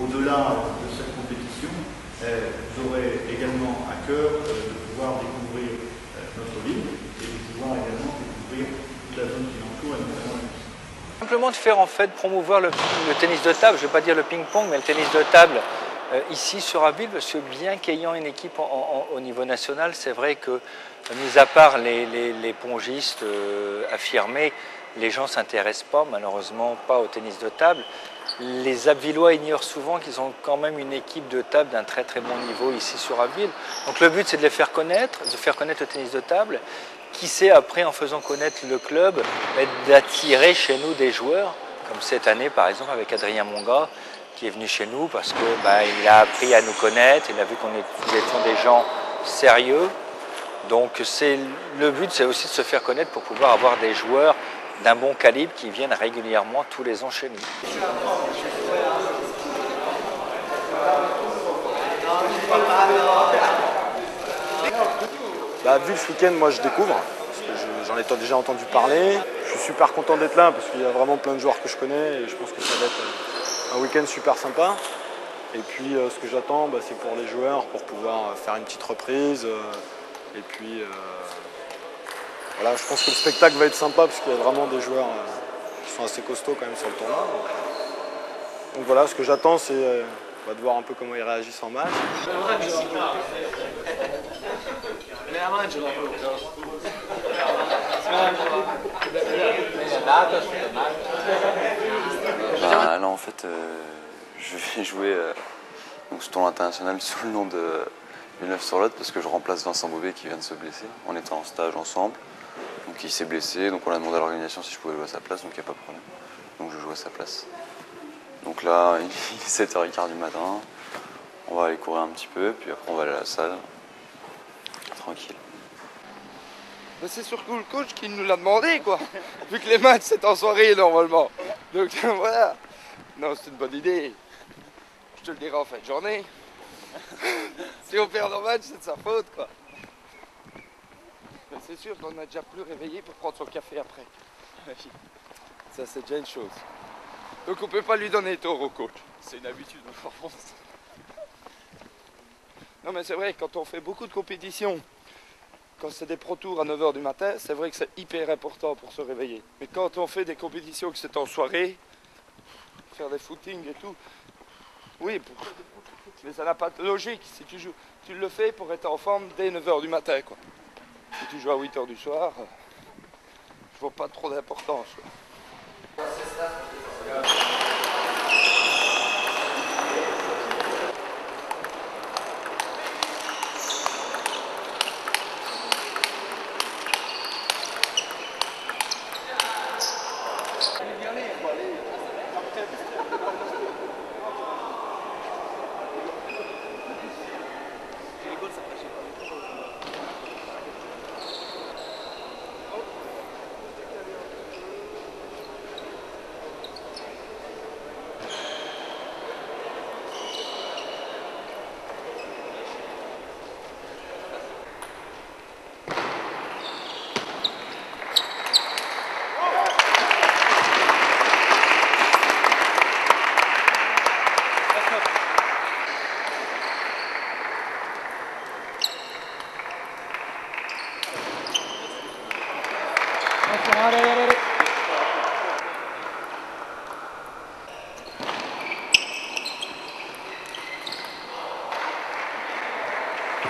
au-delà de cette compétition, vous aurez également à cœur de pouvoir découvrir notre ville et de pouvoir également découvrir toute la zone qui l'entoure et notamment la Russie. Simplement de faire en fait promouvoir le tennis de table, je ne vais pas dire le ping-pong, mais le tennis de table ici sur Abbeville, parce que bien qu'ayant une équipe au niveau national, c'est vrai que, mis à part les pongistes affirmés, les gens ne s'intéressent pas, malheureusement, pas au tennis de table. Les Abvillois ignorent souvent qu'ils ont quand même une équipe de table d'un très très bon niveau ici sur Abbeville. Donc le but c'est de les faire connaître, le tennis de table. Qui sait après, en faisant connaître le club, d'attirer chez nous des joueurs, comme cette année par exemple avec Adrien Monga, qui est venu chez nous parce que il a appris à nous connaître, il a vu nous étions des gens sérieux. Donc le but c'est aussi de se faire connaître pour pouvoir avoir des joueurs d'un bon calibre qui viennent régulièrement tous les ans chez nous. Abbeville, ce week-end, moi je découvre, parce que j'en ai déjà entendu parler. Je suis super content d'être là parce qu'il y a vraiment plein de joueurs que je connais et je pense que ça va être un week-end super sympa. Et puis ce que j'attends, c'est pour les joueurs, pour pouvoir faire une petite reprise. Et puis voilà, je pense que le spectacle va être sympa parce qu'il y a vraiment des joueurs qui sont assez costauds quand même sur le tournoi. Donc voilà, ce que j'attends, c'est de voir un peu comment ils réagissent en match. Là en fait je vais jouer ce tournoi international sous le nom de Villeneuve-sur-Lot parce que je remplace Vincent Bobet qui vient de se blesser. On était en stage ensemble, donc il s'est blessé, donc on a demandé à l'organisation si je pouvais jouer à sa place, donc il n'y a pas de problème. Donc je joue à sa place. Donc là il est 7h15 du matin, on va aller courir un petit peu, puis après on va aller à la salle, tranquille. C'est surtout le coach qui nous l'a demandé, quoi. Vu que les matchs c'est en soirée normalement. Donc voilà. Non, c'est une bonne idée. Je te le dirai en fin de journée. Si on perd nos matchs, c'est de sa faute, quoi. Mais c'est sûr qu'on a déjà plus réveillé pour prendre son café après. Ça, c'est déjà une chose. Donc on peut pas lui donner tort au coach. C'est une habitude en France. Non, mais c'est vrai, quand on fait beaucoup de compétitions, quand c'est des pro tours à 9h du matin, c'est vrai que c'est hyper important pour se réveiller. Mais quand on fait des compétitions que c'est en soirée, faire des footings et tout, oui, mais ça n'a pas de logique. Si tu joues, tu le fais pour être en forme dès 9h du matin, quoi. Si tu joues à 8h du soir, je vois pas trop d'importance.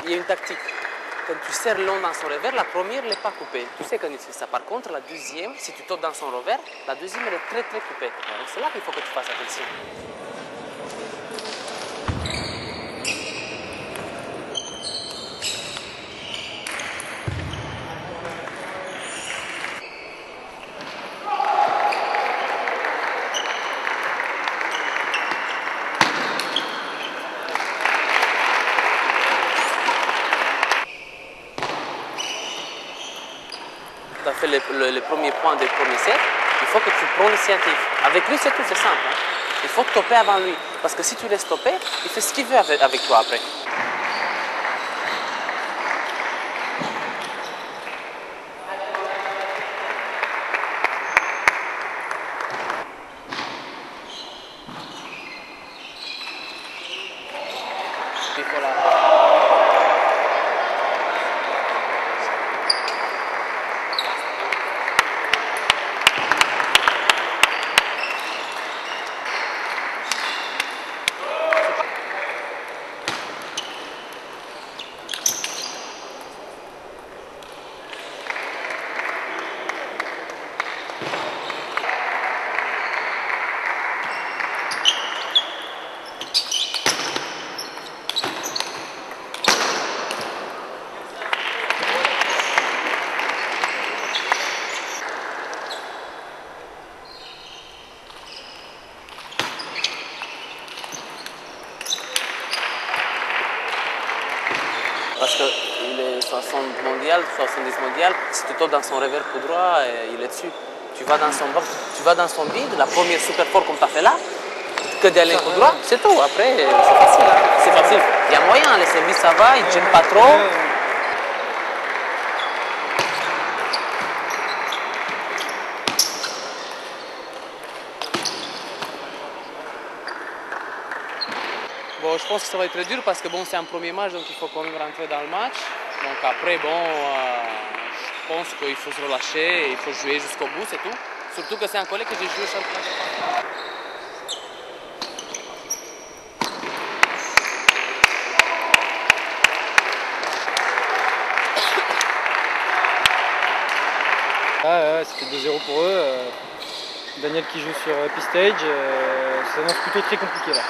Il y a une tactique. Quand tu serres long dans son revers, la première n'est pas coupée. Tu sais qu'on utilise ça. Par contre, la deuxième, si tu tapes dans son revers, la deuxième elle est très très coupée. Donc c'est là qu'il faut que tu fasses attention. Tu as fait le premier point du premier set, il faut que tu prends l'initiative. Avec lui, c'est tout, c'est simple. Hein. Il faut stopper avant lui. Parce que si tu laisses stopper, il fait ce qu'il veut avec toi après. Il faut la... Parce qu'il est 60 mondial, 70 mondial, si tu tapes dans son revers coup droit, il est dessus. Tu vas dans son box, tu vas dans son bide, la première super fort comme tu as fait là, que d'aller coup droit, c'est tout. Après, c'est facile. Hein. C'est facile. Il y a moyen, les services ça va, ils ne gênent pas trop. Bon, je pense que ça va être dur parce que bon, c'est un premier match, donc il faut quand même rentrer dans le match. Donc après, bon, je pense qu'il faut se relâcher, il faut jouer jusqu'au bout, c'est tout. Surtout que c'est un collègue que j'ai joué au championnat de France. C'était 2-0 pour eux. Daniel qui joue sur P-Stage, ça s'annonce plutôt très compliqué là.